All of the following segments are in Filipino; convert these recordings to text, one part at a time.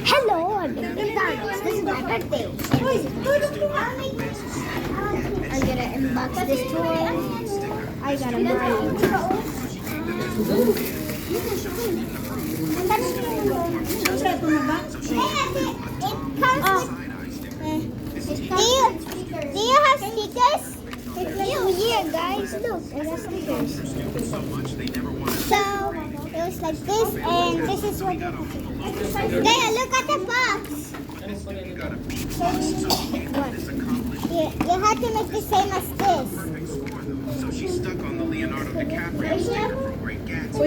Hello, I'm in McDonald's. This is my birthday. I'm gonna unbox this toy. I got a Mario. Do you have stickers? Yeah, guys, look, I got stickers. So it was like this, and this is what. There, look at the box. What? You have to make the same as this. So she's stuck on the Leonardo DiCaprio sticker from Great Gatsby.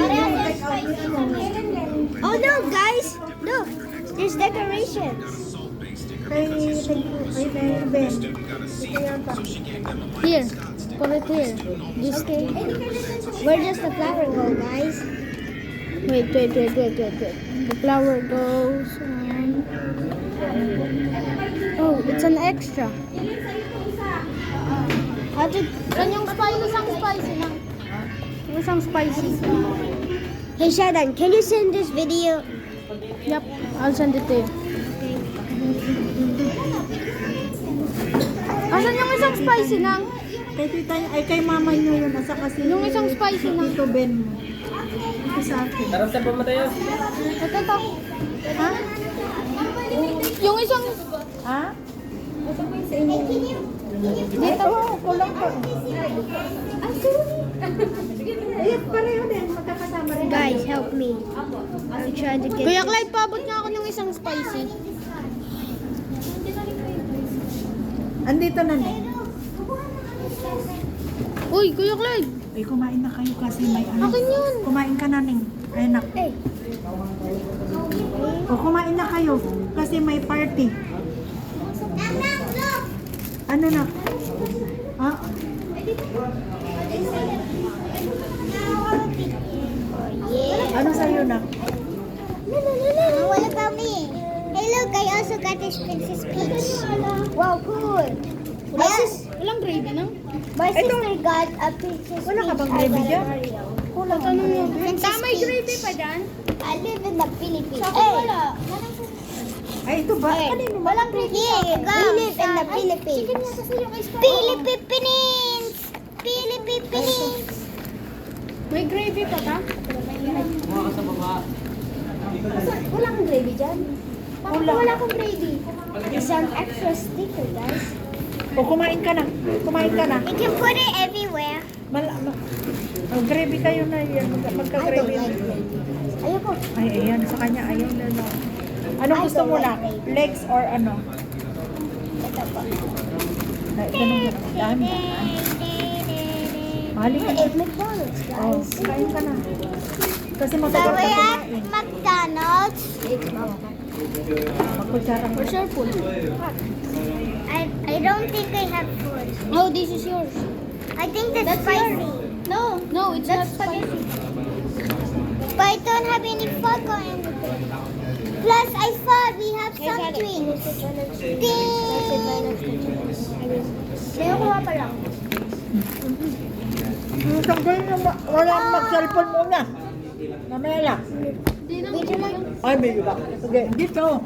Oh no, guys! Look, there's decorations. Here, put it here. This cake. Where does the flower go, guys? Wait. The flower goes on. Oh, it's an extra. Yung spicy lang. Isang spicy. Hey Shadan, can you send this video? Yep, I'll send it to you. Asan yung isang spicy lang? Kay tita niya, ay kay mama niyo yun. Asa kasi Yung isang spicy lang. Tito Ben mo. Ito sa akin. Taramsan po mo tayo. Ito. Ha? Yung isang... Ha? Ito po yung sa inyo. Dito. Kulang po. Ayun, pareho din. Magkakasama rin. Guys, help me. I'm trying to get... Kuya Clyde, paabot nga ako ng isang spicy. Andito na na. Uy, Kuya Clyde. Ay, kumain na kayo kasi may ano. Akin yun. Kumain ka na, Ning. Ay, nak. Eh. O, kumain na kayo kasi may party. Ano na? Ha? Ano sa'yo na? No. What about me? Hey, look, I also got this Princess Peach. Wow, cool. Walang gravy na? My sister got a Princess Peach. Wala ka bang gravy dyan? Wala ka nung may gravy pa dyan? I live in the Philippines. Wala. Ay, ito ba? Hey, Kanino? walang gravy. Yeah, we live in the Philippines. Philippines. May gravy pa ta? Mga ka sa baba. Wala kang gravy dyan? Wala akong gravy. It's an extra sticker, guys. O, kumain ka na. Kumain ka na. You can put it everywhere. Gravy kayo na yan. Magka-gravy. Ayoko. Ay, ayan. Sa kanya, ayaw na na. Anong gusto mo na? Legs or ano? Ito po. Ganun na. Dami. Mahali ka na. It's McDonald's, Oh, guys. kain ka na. Kasi So matagal ka we're at kumain. McDonald's. Magkutsara mo. Where's your food? I don't think I have food. Oh, this is yours. I think that's spicy. No, it's not spicy. But I don't have any fog or anything. Plus, I thought we have some drinks. Sa'yo kuha pa lang. Tanggal na wala mag-cellphone muna. Mamaya lang. Video lang. Ay, may iba. Okay, dito.